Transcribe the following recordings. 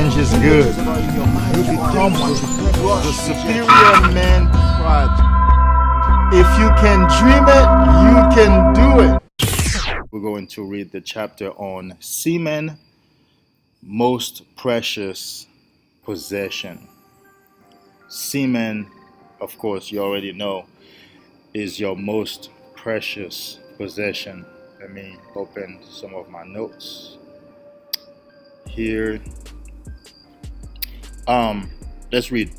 change is good. You become the superior man project. If you can dream it, you can do it. We're going to read the chapter on Semen, most precious possession. Semen, of course, you already know, is your most precious possession. Let me open some of my notes here. Let's read.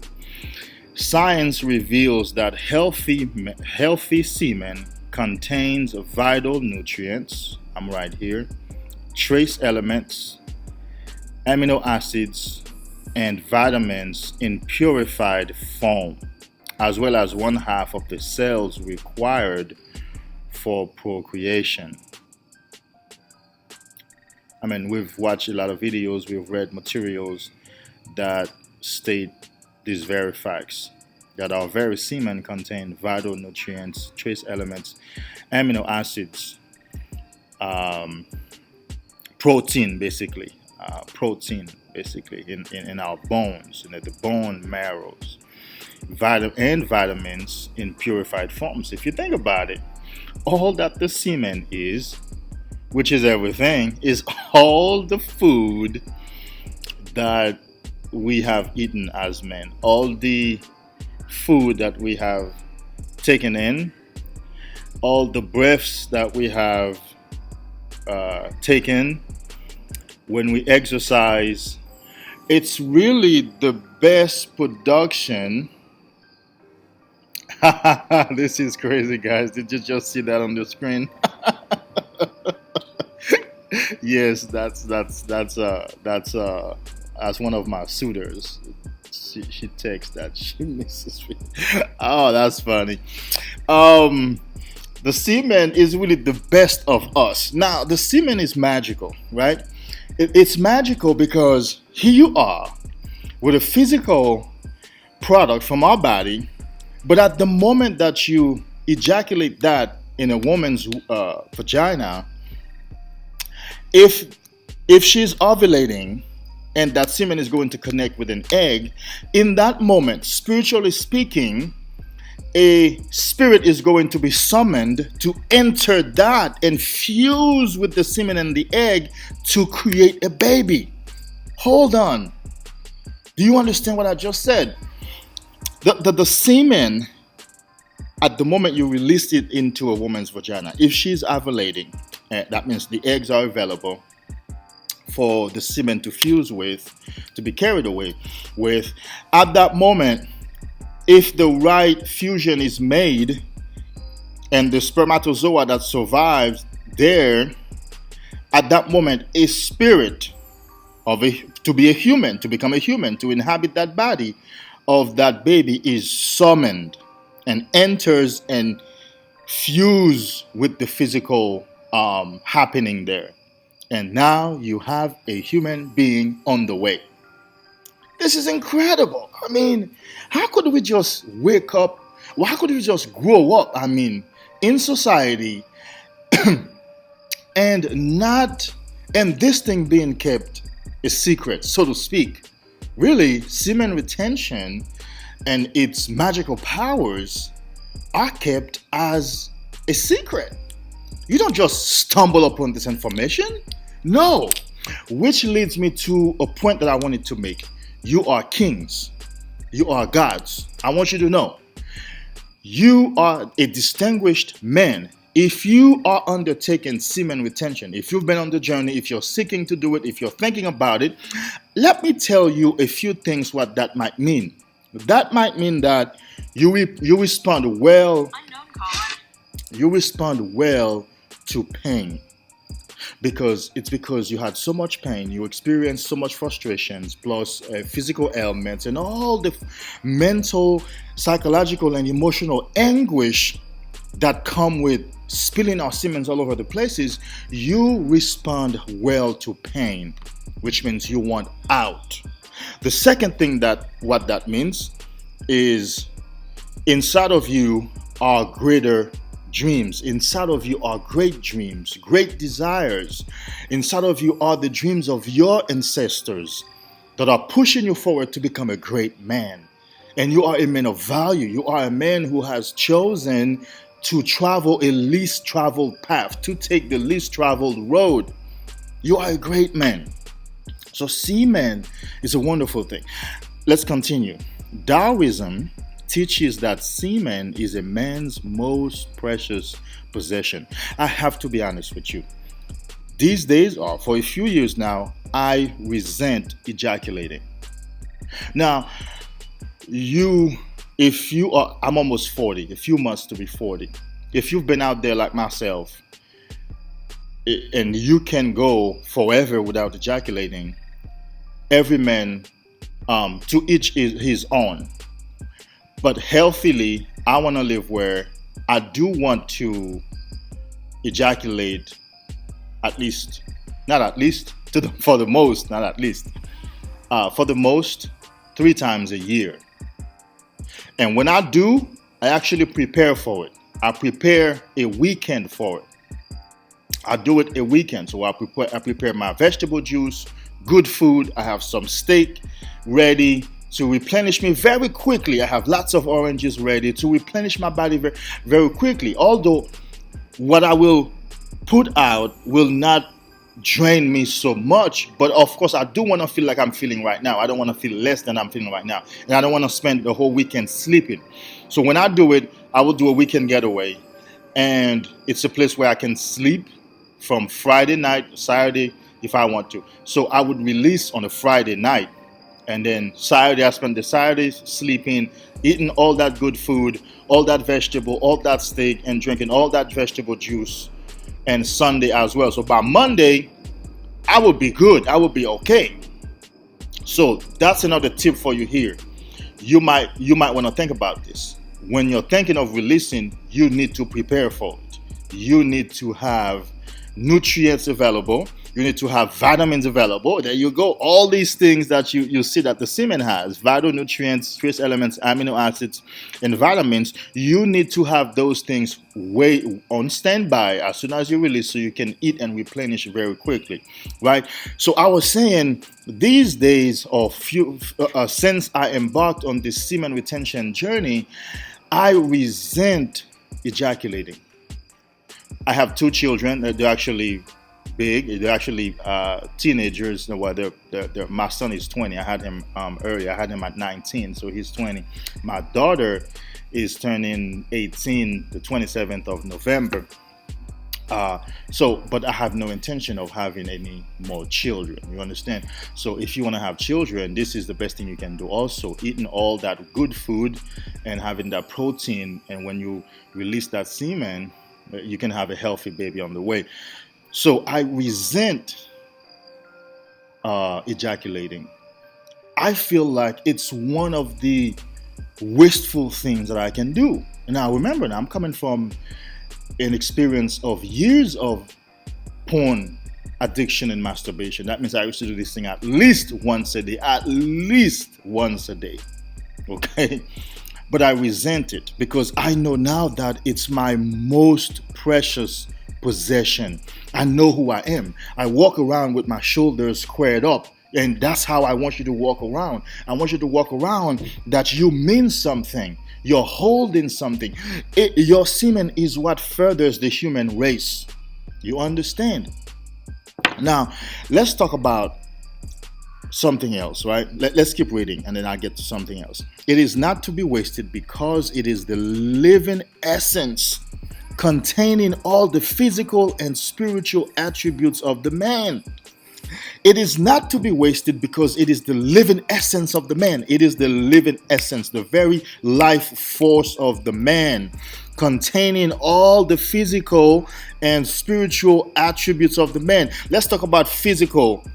Science reveals that healthy semen contains vital nutrients. I'm right here. Trace elements, amino acids, and vitamins in purified form, as well as one half of the cells required for procreation. I mean, we've watched a lot of videos, we've read materials that state these very facts, that our very semen contain vital nutrients, trace elements, amino acids, protein basically in our bones, the bone marrows, and vitamins in purified forms. If you think about it, all that the semen is, which is everything, is all the food that we have eaten as men, all the food that we have taken in, all the breaths that we have taken when we exercise. It's really the best production. This is crazy, guys. Did you just see that on the screen? Yes, that's one of my suitors. She texts that she misses me. Oh, that's funny. The semen is really the best of us. Now, the semen is magical, right? It's magical because here you are with a physical product from our body, but at the moment that you ejaculate that in a woman's vagina, if she's ovulating and that semen is going to connect with an egg, in that moment, spiritually speaking, a spirit is going to be summoned to enter that and fuse with the semen and the egg to create a baby. Hold on. Do you understand what I just said? The semen, at the moment you release it into a woman's vagina, if she's ovulating, that means the eggs are available for the semen to fuse with, to be carried away with. At that moment, if the right fusion is made and the spermatozoa that survives there, at that moment, a spirit to be a human, to become a human, to inhabit that body of that baby is summoned and enters and fuse with the physical happening there. And now you have a human being on the way. This is incredible. I mean, how could we just wake up? Well, how could we just grow up, I mean, in society and this thing being kept a secret, so to speak? Really, semen retention and its magical powers are kept as a secret. You don't just stumble upon this information. No. Which leads me to a point that I wanted to make. You are kings. You are gods. I want you to know. You are a distinguished man. If you are undertaking semen retention, if you've been on the journey, if you're seeking to do it, if you're thinking about it, let me tell you a few things what that might mean. That might mean that you respond well. You respond well to pain. Because you had so much pain, you experienced so much frustrations, plus physical ailments, and all the mental, psychological, and emotional anguish that come with spilling our semen all over the places. You respond well to pain, which means you want out. The second thing what that means is inside of you are greater dreams. Inside of you are great dreams, great desires. Inside of you are the dreams of your ancestors. that are pushing you forward to become a great man. And you are a man of value. You are a man who has chosen to travel a least traveled path, to take the least traveled road. You are a great man. So, semen is a wonderful thing. Let's continue. Taoism teaches that semen is a man's most precious possession. I have to be honest with you. These days, or for a few years now, I resent ejaculating. Now, you, if you are, I'm almost 40, a few months to be 40. If you've been out there like myself, and you can go forever without ejaculating, every man, to each is his own. But healthily, I want to live where I do want to ejaculate at least, not at least, for the most, not at least, for the most, 3 times a year. And when I do, I actually prepare for it. I prepare a weekend for it. I do it a weekend. So I prepare my vegetable juice, good food. I have some steak ready to replenish me very quickly. I have lots of oranges ready to replenish my body very, very quickly. Although what I will put out will not drain me so much, but of course I do want to feel like I'm feeling right now. I don't want to feel less than I'm feeling right now, and I don't want to spend the whole weekend sleeping. So when I do it, I will do a weekend getaway, and it's a place where I can sleep from Friday night to Saturday if I want to. So I would release on a Friday night, and then Saturday I spend the Saturday sleeping, eating all that good food, all that vegetable, all that steak, and drinking all that vegetable juice, and Sunday as well. So by Monday, I will be good. I will be okay. So that's another tip for you here. You might want to think about this. When you're thinking of releasing, you need to prepare for it. You need to have nutrients available. You need to have vitamins available. There you go. All these things that you see that the semen has, vital nutrients, trace elements, amino acids, and vitamins, you need to have those things way on standby as soon as you release so you can eat and replenish very quickly, right? So I was saying these days, or since I embarked on this semen retention journey, I resent ejaculating. I have 2 children. They're actually big. They're actually teenagers. Well, my son is 20. I had him earlier. I had him at 19, so he's 20. My daughter is turning 18 the 27th of November. But I have no intention of having any more children. You understand? So if you want to have children, this is the best thing you can do. Also, eating all that good food and having that protein, and when you release that semen, you can have a healthy baby on the way. So I resent ejaculating. I feel like it's one of the wasteful things that I can do. Now remember, I'm coming from an experience of years of porn addiction and masturbation. That means I used to do this thing at least once a day. At least once a day. Okay? But I resent it because I know now that it's my most precious possession. I know who I am. I walk around with my shoulders squared up. And that's how I want you to walk around. I want you to walk around that you mean something. You're holding something. Your semen is what furthers the human race. You understand? Now, let's talk about something else, right? Let's keep reading and then I'll get to something else. It is not to be wasted because it is the living essence containing all the physical and spiritual attributes of the man. It is not to be wasted because it is the living essence of the man. It is the living essence, the very life force of the man, containing all the physical and spiritual attributes of the man. Let's talk about physical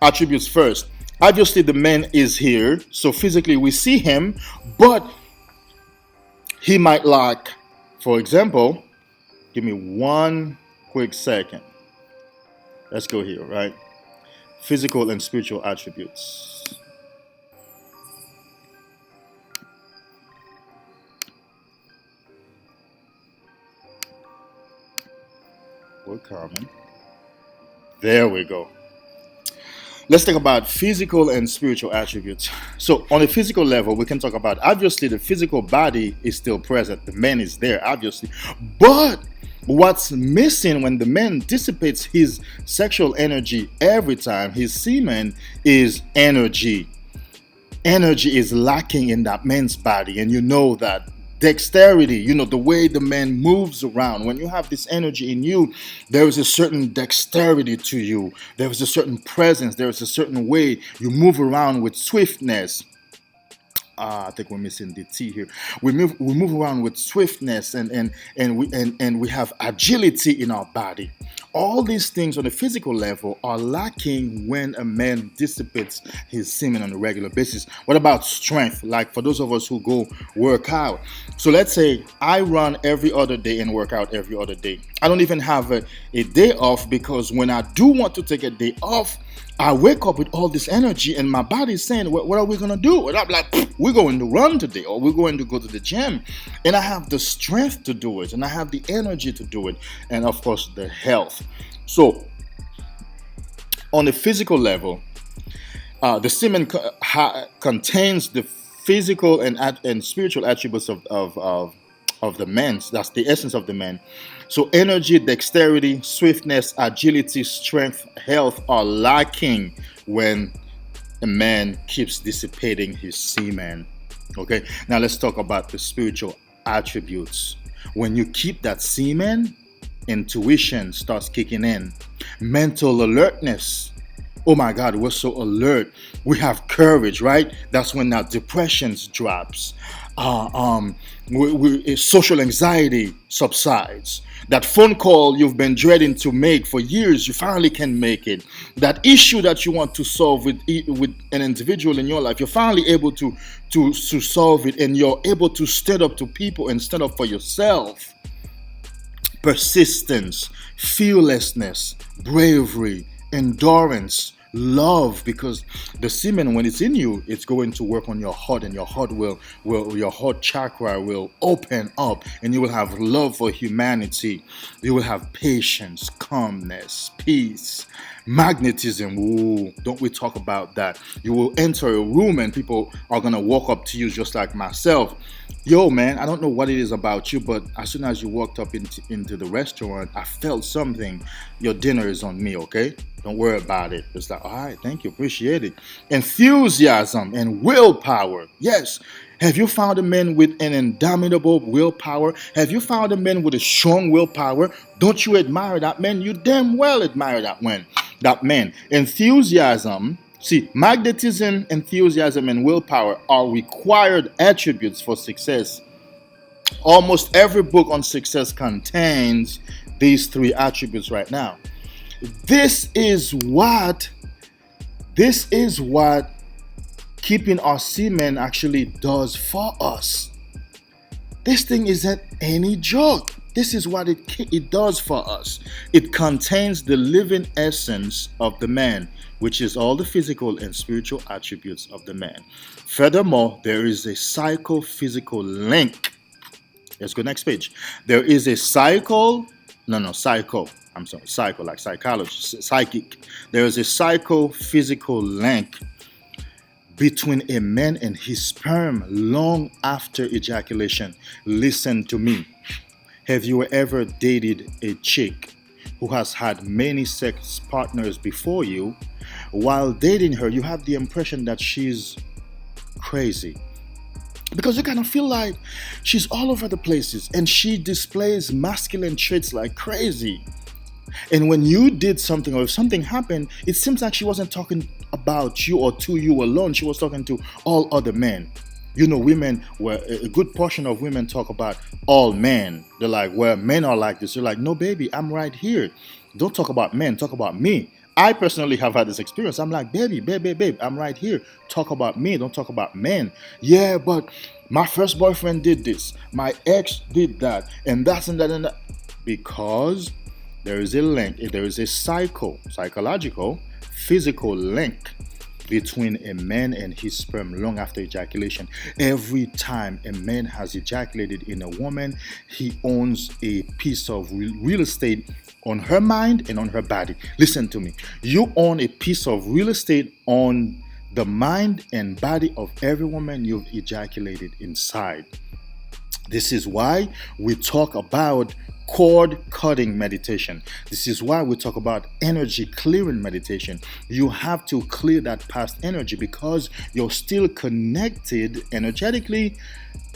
attributes first. Obviously, the man is here, so physically we see him, but he might lack, for example, give me one quick second. Let's go here, right? Physical and spiritual attributes. We're coming. There we go. Let's talk about physical and spiritual attributes. So, on a physical level, we can talk about obviously the physical body is still present, the man is there, obviously. But what's missing when the man dissipates his sexual energy every time, his semen, is energy. Energy is lacking in that man's body, and you know that. Dexterity, the way the man moves around. When you have this energy in you, there is a certain dexterity to you. There is a certain presence. There is a certain way you move around with swiftness. I think we're missing the T here. We move around with swiftness, and we have agility in our body. All these things on a physical level are lacking when a man dissipates his semen on a regular basis. What about strength? Like for those of us who go work out. So let's say I run every other day and work out every other day. I don't even have a day off, because when I do want to take a day off, I wake up with all this energy and my body is saying, what are we going to do? And I'm like, we're going to run today, or we're going to go to the gym. And I have the strength to do it, and I have the energy to do it, and of course the health. So on a physical level, the semen contains the physical and spiritual attributes of the man. That's the essence of the man. So energy, dexterity, swiftness, agility, strength, health are lacking when a man keeps dissipating his semen. Okay, now let's talk about the spiritual attributes. When you keep that semen, intuition starts kicking in, mental alertness. Oh my God, we're so alert. We have courage, right? That's when our depression drops. Social anxiety subsides. That phone call you've been dreading to make for years, you finally can make it. That issue that you want to solve with an individual in your life, you're finally able to solve it, and you're able to stand up to people and stand up for yourself. Persistence, fearlessness, bravery, endurance, love, because the semen, when it's in you, it's going to work on your heart, and your heart your heart chakra will open up, and you will have love for humanity. You will have patience, calmness, peace, magnetism. Ooh, don't we talk about that? You will enter a room and people are gonna walk up to you, just like myself. Yo, man, I don't know what it is about you, but as soon as you walked up into the restaurant, I felt something. Your dinner is on me, okay? Don't worry about it. It's like, all right, thank you, appreciate it. Enthusiasm and willpower. Yes. Have you found a man with an indomitable willpower? Have you found a man with a strong willpower? Don't you admire that man? You damn well admire that man. Enthusiasm. See, magnetism, enthusiasm, and willpower are required attributes for success. Almost every book on success contains these three attributes right now. This is what keeping our semen actually does for us. This thing isn't any joke. This is what it does for us. It contains the living essence of the man, which is all the physical and spiritual attributes of the man. Furthermore, there is a psychophysical link. Let's go next page. There is a psycho, like psychology, psychic. There is a psychophysical link between a man and his sperm long after ejaculation. Listen to me. Have you ever dated a chick who has had many sex partners before you? While dating her, you have the impression that she's crazy, because you kind of feel like she's all over the places and she displays masculine traits like crazy. And when you did something, or if something happened, it seems like she wasn't talking about you or to you alone. She was talking to all other men. Women, a good portion of women talk about all men. They're like, well, men are like this. You're like, no, baby, I'm right here. Don't talk about men, talk about me. I personally have had this experience. I'm like, babe, I'm right here. Talk about me, don't talk about men. Yeah, but my first boyfriend did this. My ex did that. And that's and that and that. Because there is a link. There is a psychological, physical link between a man and his sperm long after ejaculation. Every time a man has ejaculated in a woman, he owns a piece of real estate on her mind and on her body. Listen to me. You own a piece of real estate on the mind and body of every woman you've ejaculated inside. This is why we talk about cord cutting meditation. This is why we talk about energy clearing meditation. You have to clear that past energy because you're still connected energetically,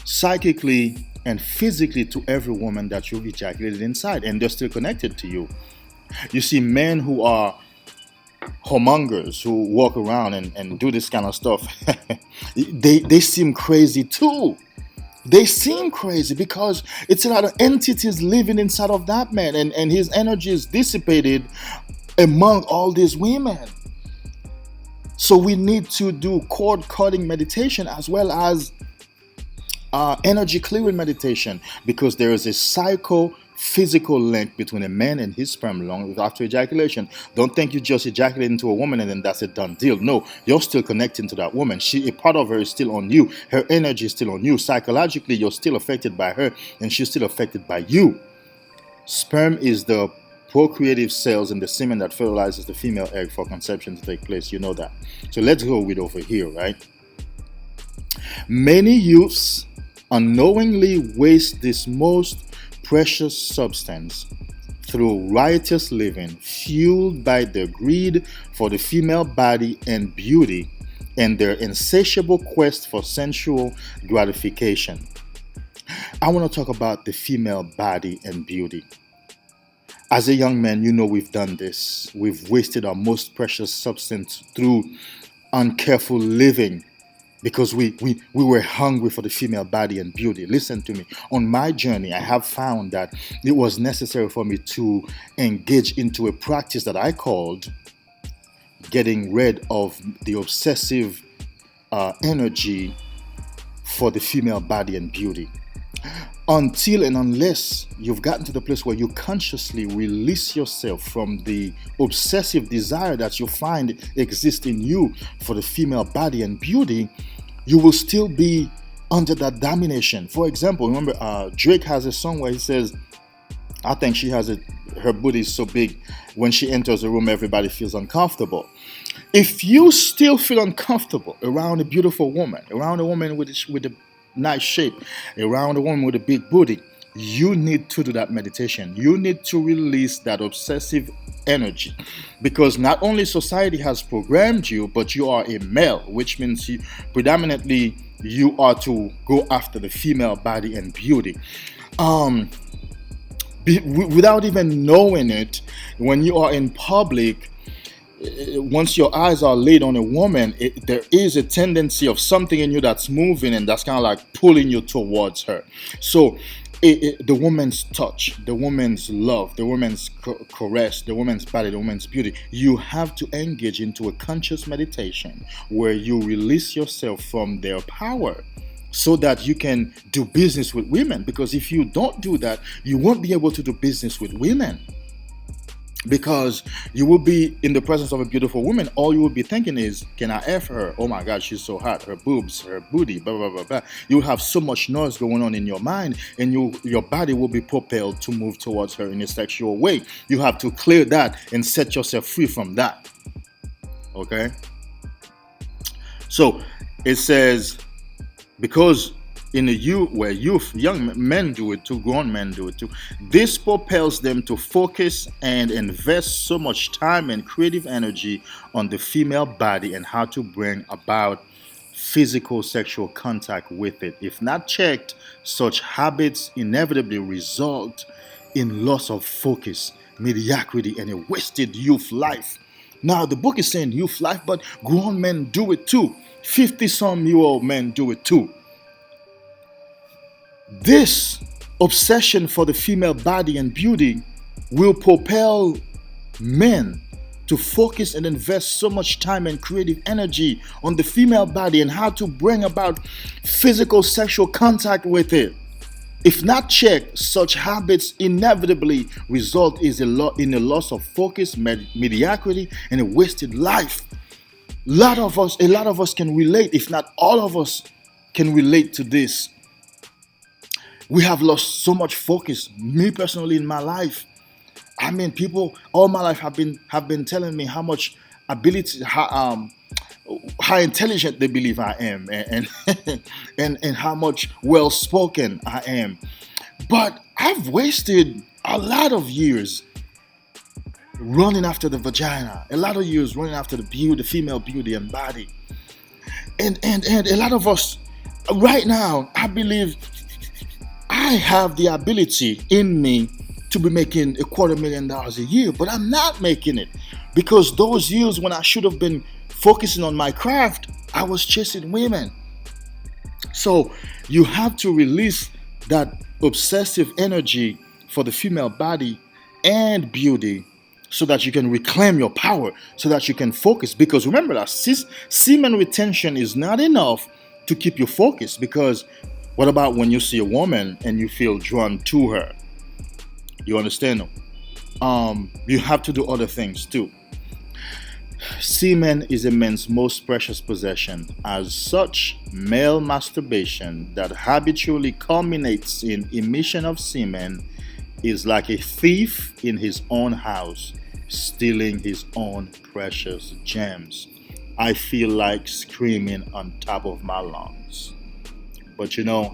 psychically, and physically to every woman that you've ejaculated inside, and they're still connected to you. You see, men who are homongers, who walk around and do this kind of stuff, they seem crazy too. They seem crazy because it's a lot of entities living inside of that man, and his energy is dissipated among all these women. So we need to do cord cutting meditation as well as energy clearing meditation, because there is a psycho-physical link between a man and his sperm long after ejaculation. Don't think you just ejaculate into a woman and then that's a done deal. No, you're still connecting to that woman. A part of her is still on you. Her energy is still on you. Psychologically, you're still affected by her and she's still affected by you. Sperm is the procreative cells in the semen that fertilizes the female egg for conception to take place. You know that. So let's go with over here, right? Many youths unknowingly waste this most precious substance through riotous living, fueled by their greed for the female body and beauty and their insatiable quest for sensual gratification. I want to talk about the female body and beauty. As a young man, you know we've done this. We've wasted our most precious substance through uncareful living, because we were hungry for the female body and beauty. Listen to me. On my journey, I have found that it was necessary for me to engage into a practice that I called getting rid of the obsessive energy for the female body and beauty. Until and unless you've gotten to the place where you consciously release yourself from the obsessive desire that you find exists in you for the female body and beauty, you will still be under that domination. For example, remember Drake has a song where he says, I think she has her booty is so big, when she enters a room, everybody feels uncomfortable. If you still feel uncomfortable around a beautiful woman, around a woman with a nice shape, around a woman with a big booty, you need to do that meditation. You need to release that obsessive energy, because not only society has programmed you, but you are a male, which means predominantly you are to go after the female body and beauty. Without even knowing it, when you are in public, once your eyes are laid on a woman, there is a tendency of something in you that's moving and that's kind of like pulling you towards her. So the woman's touch, the woman's love, the woman's caress, the woman's body, the woman's beauty, you have to engage into a conscious meditation where you release yourself from their power so that you can do business with women. Because if you don't do that, you won't be able to do business with women. Because you will be in the presence of a beautiful woman, all you will be thinking is, can I F her? Oh my God, she's so hot. Her boobs, her booty, blah, blah, blah, blah. You'll have so much noise going on in your mind, and your body will be propelled to move towards her in a sexual way. You have to clear that and set yourself free from that. Okay? So, it says, because in the young men do it too, grown men do it too, this propels them to focus and invest so much time and creative energy on the female body and how to bring about physical sexual contact with it. If not checked, such habits inevitably result in loss of focus, mediocrity, and a wasted youth life. Now, the book is saying youth life, but grown men do it too. 50-some-year-old men do it too. This obsession for the female body and beauty will propel men to focus and invest so much time and creative energy on the female body and how to bring about physical sexual contact with it. If not checked, such habits inevitably result in a loss of focus, mediocrity, and a wasted life. A lot of us can relate, if not all of us can relate to this. We have lost so much focus. Me personally, in my life, I mean, people all my life have been telling me how much ability, how intelligent they believe I am, and and how much well spoken I am. But I've wasted a lot of years running after the vagina, a lot of years running after the beauty, the female beauty and body, and a lot of us right now, I believe I have the ability in me to be making $250,000 a year, but I'm not making it because those years when I should have been focusing on my craft, I was chasing women. So you have to release that obsessive energy for the female body and beauty so that you can reclaim your power, so that you can focus. Because remember that semen retention is not enough to keep you focused. Because what about when you see a woman and you feel drawn to her? You understand? You have to do other things too. Semen is a man's most precious possession. As such, male masturbation that habitually culminates in emission of semen is like a thief in his own house, stealing his own precious gems. I feel like screaming on top of my lungs. But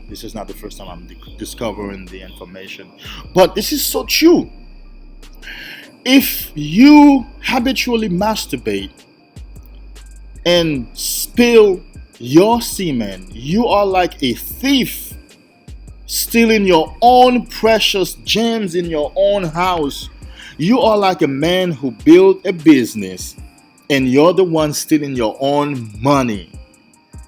this is not the first time I'm discovering the information. But this is so true. If you habitually masturbate and spill your semen, you are like a thief stealing your own precious gems in your own house. You are like a man who built a business and you're the one stealing your own money.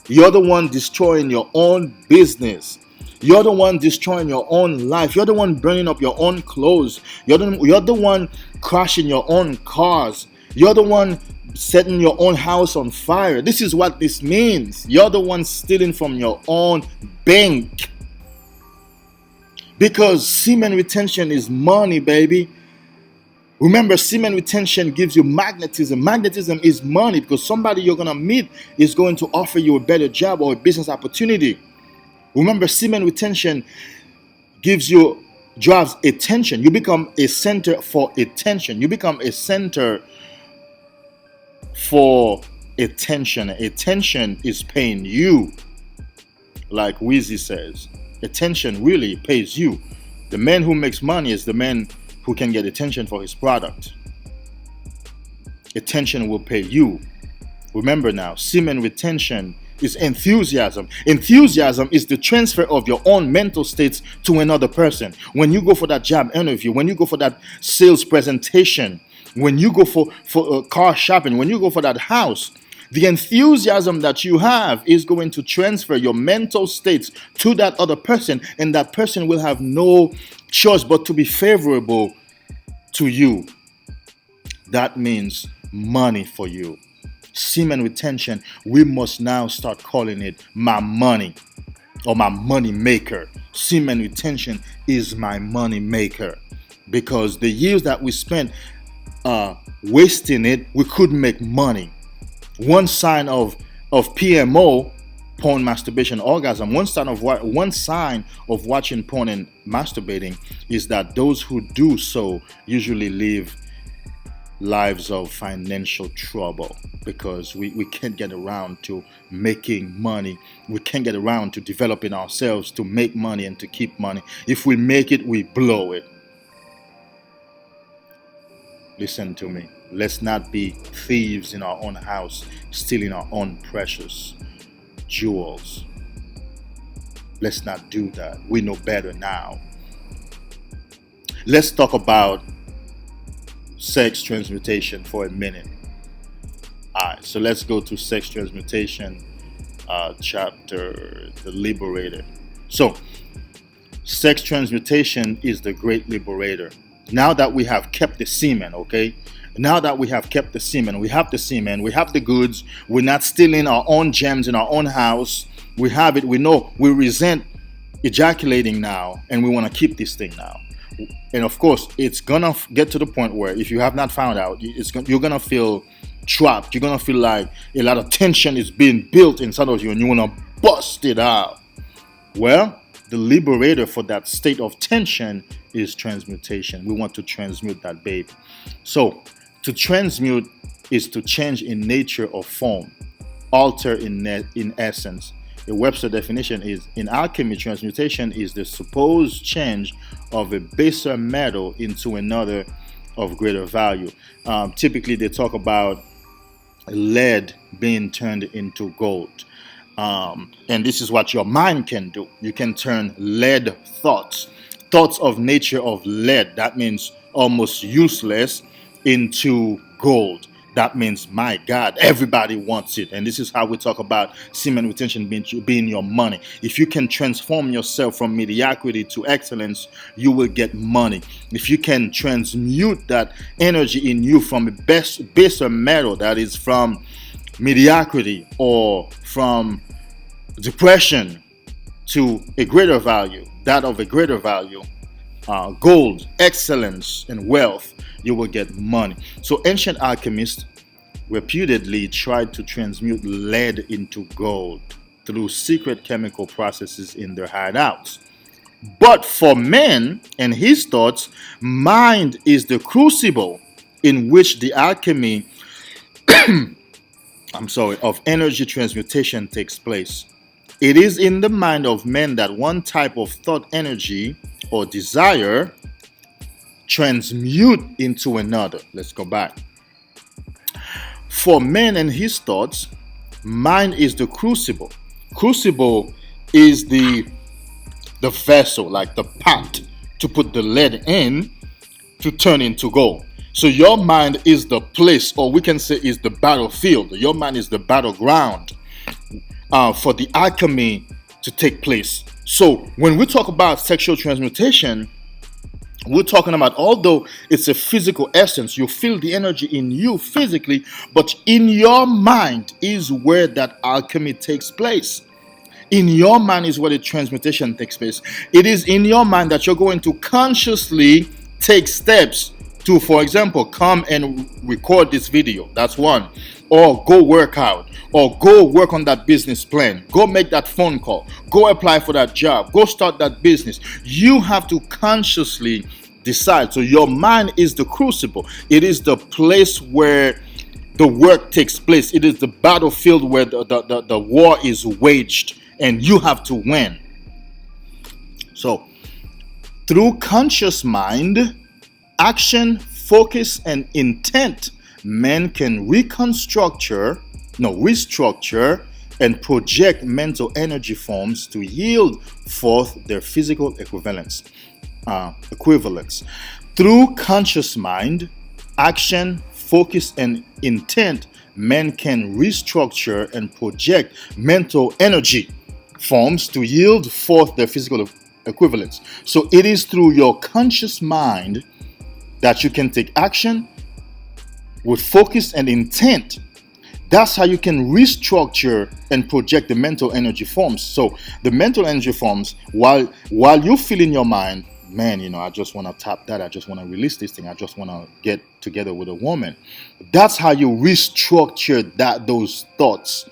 You're the one destroying your own business. You're the one destroying your own life. You're the one burning up your own clothes. You're the one crashing your own cars. You're the one setting your own house on fire. This is what this means. You're the one stealing from your own bank. Because semen retention is money, baby. Remember, semen retention gives you magnetism. Magnetism is money because somebody you're going to meet is going to offer you a better job or a business opportunity. Remember, semen retention drives attention. You become a center for attention. You become a center for attention. Attention is paying you, like Weezy says. Attention really pays you. The man who makes money is the man who can get attention for his product. Attention will pay you. Remember now, semen retention is enthusiasm. Enthusiasm is the transfer of your own mental states to another person. When you go for that job interview, when you go for that sales presentation, when you go for car shopping, when you go for that house, the enthusiasm that you have is going to transfer your mental states to that other person, and that person will have no choice but to be favorable to you. That means money for you. Semen retention, we must now start calling it my money or my money maker. Semen retention is my money maker because the years that we spent wasting it, we couldn't make money. One sign of PMO, porn, masturbation, orgasm, one sign of watching porn and masturbating is that those who do so usually live lives of financial trouble because we can't get around to making money. We can't get around to developing ourselves to make money and to keep money. If we make it, we blow it. Listen to me. Let's not be thieves in our own house, stealing our own precious jewels. Let's not do that. We know better now. Let's talk about sex transmutation for a minute. Alright, so let's go to sex transmutation chapter, the liberator. So, sex transmutation is the great liberator. Now that we have kept the semen, okay? Now that we have kept the semen, we have the goods, we're not stealing our own gems in our own house. We have it, we know, we resent ejaculating now, and we want to keep this thing now. And of course, it's gonna get to the point where if you have not found out, you're gonna feel trapped. You're gonna feel like a lot of tension is being built inside of you, and you wanna bust it out. Well, the liberator for that state of tension is transmutation. We want to transmute that baby. So, to transmute is to change in nature or form, alter in essence. The Webster definition is: in alchemy, transmutation is the supposed change of a baser metal into another of greater value. Typically, they talk about lead being turned into gold. And this is what your mind can do. You can turn lead thoughts of nature of lead, that means almost useless, into gold. That means, my God, everybody wants it. And this is how we talk about semen retention being your money. If you can transform yourself from mediocrity to excellence, you will get money. If you can transmute that energy in you from a baser metal, that is from mediocrity or from depression, to a greater value, that of a greater value, gold, excellence, and wealth, you will get money. So ancient alchemists reputedly tried to transmute lead into gold through secret chemical processes in their hideouts. But for man and his thoughts, mind is the crucible in which the alchemy of energy transmutation takes place. It is in the mind of men that one type of thought energy or desire transmute into another. Let's go back. For man and his thoughts, mind is the crucible. Crucible is the vessel, like the pot to put the lead in to turn into gold. So your mind is the place, or we can say is the battlefield. Your mind is the battleground for the alchemy to take place. So when we talk about sexual transmutation, we're talking about, although it's a physical essence, you feel the energy in you physically, but in your mind is where that alchemy takes place. In your mind is where the transmutation takes place. It is in your mind that you're going to consciously take steps to, for example, come and record this video. That's one. Or go work out. Or go work on that business plan. Go make that phone call. Go apply for that job. Go start that business. You have to consciously decide. So your mind is the crucible. It is the place where the work takes place. It is the battlefield where the war is waged, and you have to win. So through conscious mind, action, focus, and intent, men can restructure and project mental energy forms to yield forth their physical equivalents. Through conscious mind, action, focus, and intent, men can restructure and project mental energy forms to yield forth their physical equivalents. So it is through your conscious mind that you can take action with focus and intent. That's how you can restructure and project the mental energy forms. So the mental energy forms, while you feel in your mind, man, I just want to tap that, I just want to release this thing, I just want to get together with a woman. That's how you restructure those thoughts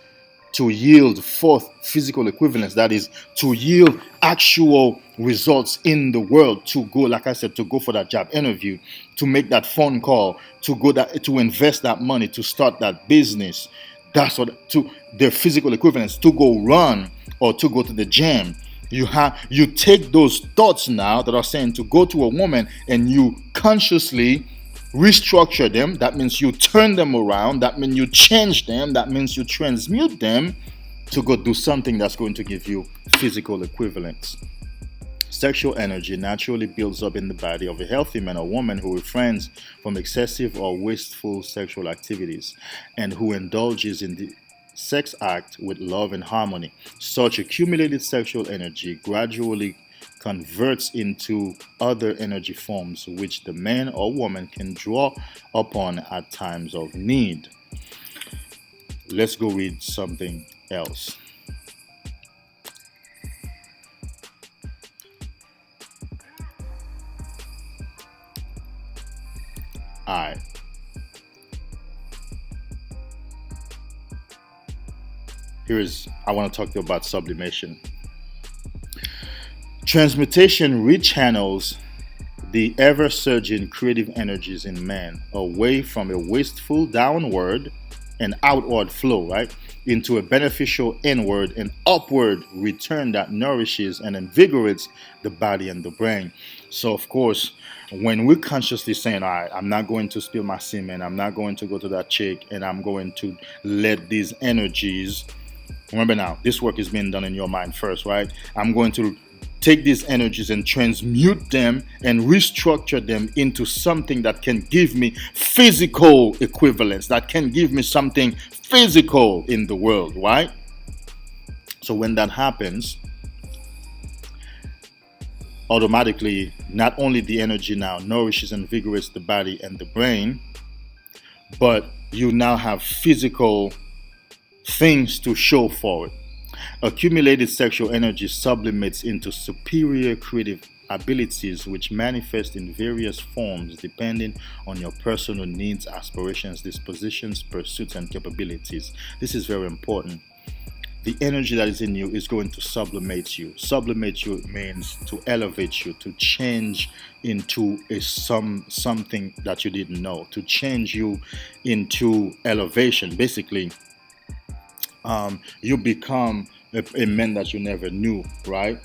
to yield forth physical equivalence, that is, to yield actual results in the world, to go, like I said, to go for that job interview, to make that phone call, to invest that money, to start that business. That's what, to their physical equivalence, to go run or to go to the gym. You take those thoughts now that are saying to go to a woman, and you consciously restructure them. That means you turn them around. That means you change them. That means you transmute them to go do something that's going to give you physical equivalence. Sexual energy naturally builds up in the body of a healthy man or woman who refrains from excessive or wasteful sexual activities and who indulges in the sex act with love and harmony. Such accumulated sexual energy gradually converts into other energy forms which the man or woman can draw upon at times of need. Let's go read something else. Alright. I want to talk to you about sublimation. Transmutation rechannels the ever surging creative energies in man away from a wasteful downward and outward flow, right, into a beneficial inward and upward return that nourishes and invigorates the body and the brain. So, of course, when we're consciously saying, all right, I'm not going to spill my semen, I'm not going to go to that chick, and I'm going to let these energies. Remember now, this work is being done in your mind first, right? I'm going to take these energies and transmute them and restructure them into something that can give me physical equivalence, that can give me something physical in the world, right? So when that happens, automatically, not only the energy now nourishes and invigorates the body and the brain, but you now have physical things to show for it. Accumulated sexual energy sublimates into superior creative abilities which manifest in various forms depending on your personal needs, aspirations, dispositions, pursuits, and capabilities. This is very important. The energy that is in you is going to sublimate you. Sublimate you means to elevate you, to change into something that you didn't know, to change you into elevation. Basically, you become a man that you never knew, right?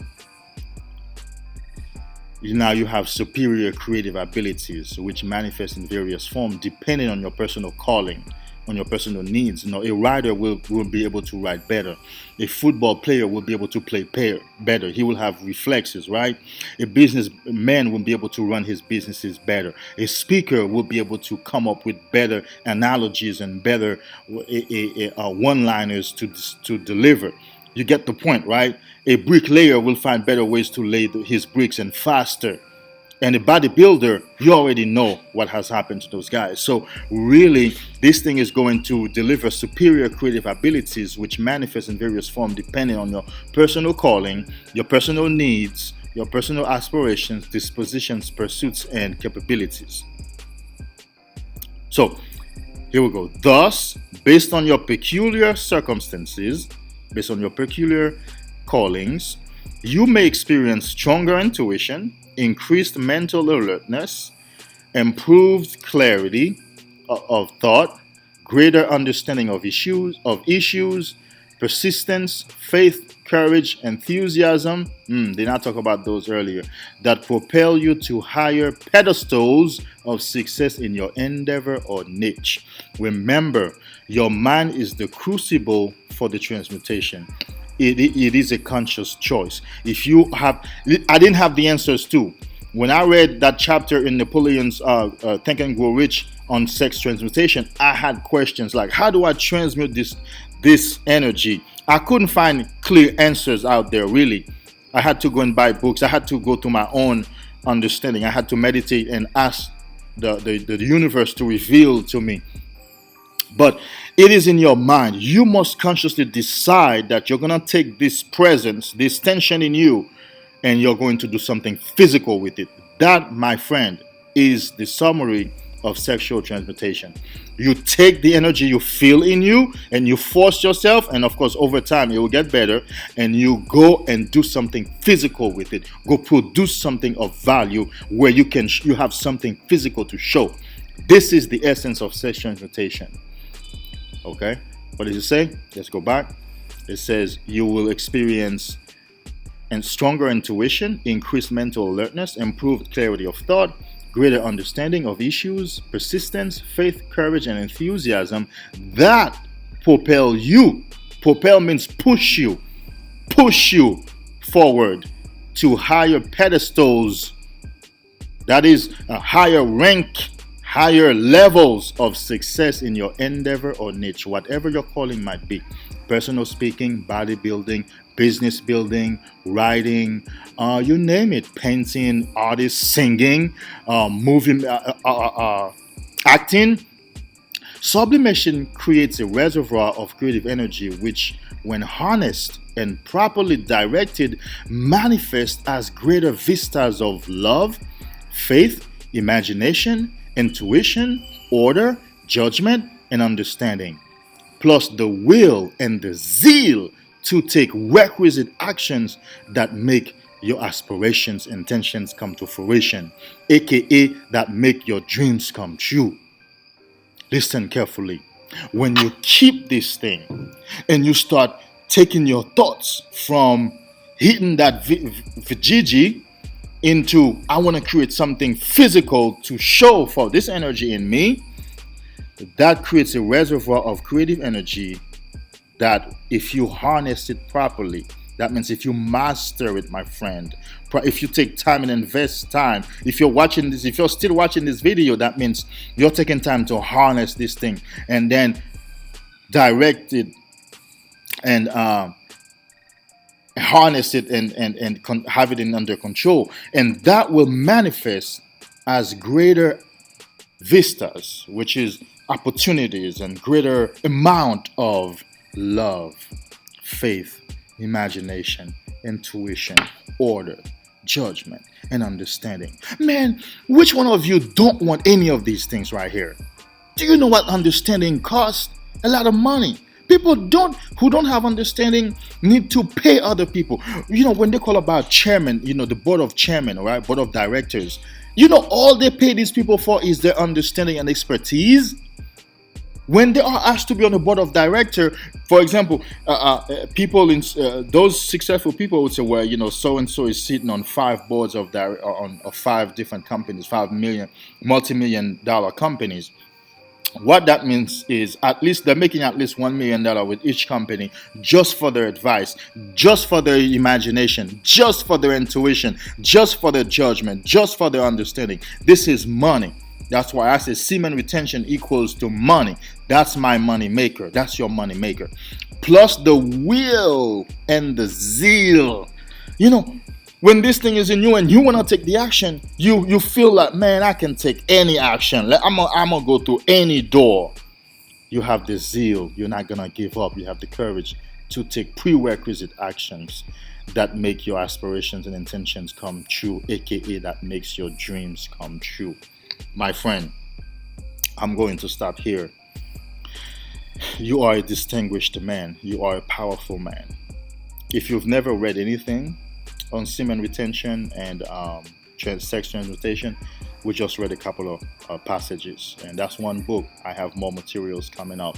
Now you have superior creative abilities which manifest in various forms depending on your personal calling, on your personal needs. A writer will be able to write better. A football player will be able to play better. He will have reflexes, right? A businessman will be able to run his businesses better. A speaker will be able to come up with better analogies and better one-liners to deliver. You get the point, right? A bricklayer will find better ways to lay his bricks and faster. And a bodybuilder, you already know what has happened to those guys. So really, this thing is going to deliver superior creative abilities which manifest in various forms depending on your personal calling, your personal needs, your personal aspirations, dispositions, pursuits, and capabilities. So here we go. Thus, based on your peculiar circumstances, based on your peculiar callings, you may experience stronger intuition, increased mental alertness, improved clarity of thought, greater understanding of issues, persistence, faith, courage, enthusiasm. Did not talk about those earlier. That propel you to higher pedestals of success in your endeavor or niche. Remember, your mind is the crucible for the transmutation. It is a conscious choice. I didn't have the answers too. When I read that chapter in Napoleon's Think and Grow Rich on sex transmutation, I had questions like, how do I transmute this energy? I couldn't find clear answers out there, really. I had to go and buy books. I had to go to my own understanding. I had to meditate and ask the universe to reveal to me. But it is in your mind. You must consciously decide that you're going to take this presence, this tension in you, and you're going to do something physical with it. That, my friend, is the summary of sexual transmutation. You take the energy you feel in you and you force yourself, and of course over time it will get better, and you go and do something physical with it. Go produce something of value where you have something physical to show. This is the essence of sex transmutation. Okay, what does it say? Let's go back. It says you will experience stronger intuition, increased mental alertness, improved clarity of thought, greater understanding of issues, persistence, faith, courage, and enthusiasm that propel you. Propel means push you forward to higher pedestals. That is a higher rank, higher levels of success in your endeavor or niche, whatever your calling might be. Personal speaking, bodybuilding, business building, writing, you name it, painting, artists, singing, moving, acting. Sublimation creates a reservoir of creative energy which, when harnessed and properly directed, manifests as greater vistas of love, faith, imagination, intuition, order, judgment, and understanding. plus the will and the zeal to take requisite actions that make your aspirations, intentions come to fruition, aka that make your dreams come true. Listen carefully. When you keep this thing and you start taking your thoughts from hitting that vijiji into I want to create something physical to show for this energy in me, that creates a reservoir of creative energy that if you harness it properly, that means if you master it, my friend, if you take time and invest time, if you're still watching this video, that means you're taking time to harness this thing and then direct it and harness it and have it under control. And that will manifest as greater vistas, which is opportunities and greater amount of love, faith, imagination, intuition, order, judgment, and understanding. Man, which one of you don't want any of these things right here? Do you know what understanding costs? A lot of money. People who don't have understanding need to pay other people. You know, when they call about chairman, you know, the board of chairman, right? Board of directors. You know, all they pay these people for is their understanding and expertise. When they are asked to be on the board of director, for example, people in those successful people would say, well, you know, so and so is sitting on 5 boards of 5 different companies, multi-million-dollar companies. What that means is at least they're making at least $1 million with each company just for their advice, just for their imagination, just for their intuition, just for their judgment, just for their understanding. This is money. That's why I say semen retention equals to money. That's my money maker. That's your money maker. Plus the will and the zeal. You know, when this thing is in you and you want to take the action, you feel like, man, I can take any action. I'm gonna go through any door. You have the zeal. You're not gonna give up. You have the courage to take prerequisite actions that make your aspirations and intentions come true, aka that makes your dreams come true. My friend, I'm going to stop here. You are a distinguished man. You are a powerful man. If you've never read anything on semen retention and sex transmutation, we just read a couple of passages, and that's one book. I have more materials coming up.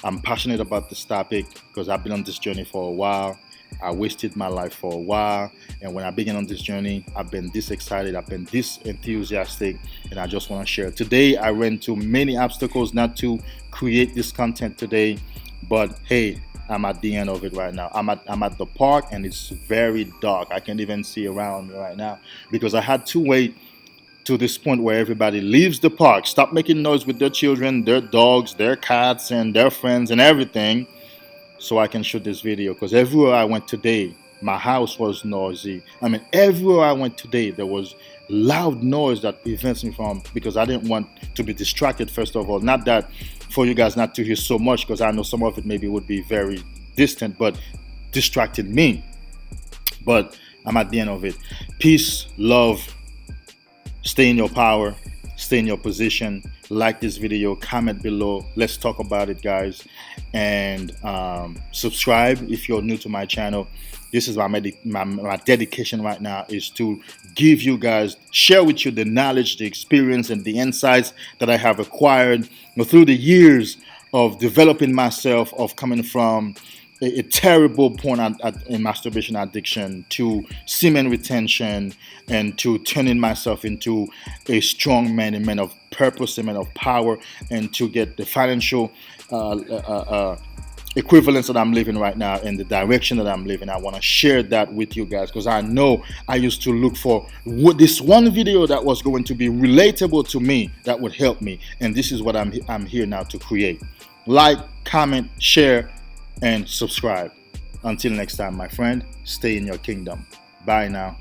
I'm passionate about this topic because I've been on this journey for a while. I wasted my life for a while, and when I began on this journey, I've been this excited, I've been this enthusiastic, and I just want to share. Today, I ran into many obstacles not to create this content today, but hey, I'm at the end of it right now. I'm at the park, and it's very dark. I can't even see around me right now because I had to wait to this point where everybody leaves the park, stop making noise with their children, their dogs, their cats, and their friends and everything, so I can shoot this video. Because everywhere I went today, my house was noisy. I mean, everywhere I went today, there was loud noise that prevents me from, because I didn't want to be distracted, first of all. Not that for you guys not to hear so much, because I know some of it maybe would be very distant, but distracted me. But I'm at the end of it. Peace, love, stay in your power, stay in your position. Like this video, comment below, let's talk about it, guys, and subscribe if you're new to my channel. This is my dedication right now, is to give you guys, share with you the knowledge, the experience, and the insights that I have acquired through the years of developing myself, of coming from a terrible point in masturbation addiction to semen retention, and to turning myself into a strong man, a man of purpose, a man of power, and to get the financial equivalence that I'm living right now and the direction that I'm living. I want to share that with you guys, because I know I used to look for this one video that was going to be relatable to me, that would help me, and this is what I'm here now to create. Like, comment, share, and subscribe. Until next time, my friend, stay in your kingdom. Bye now.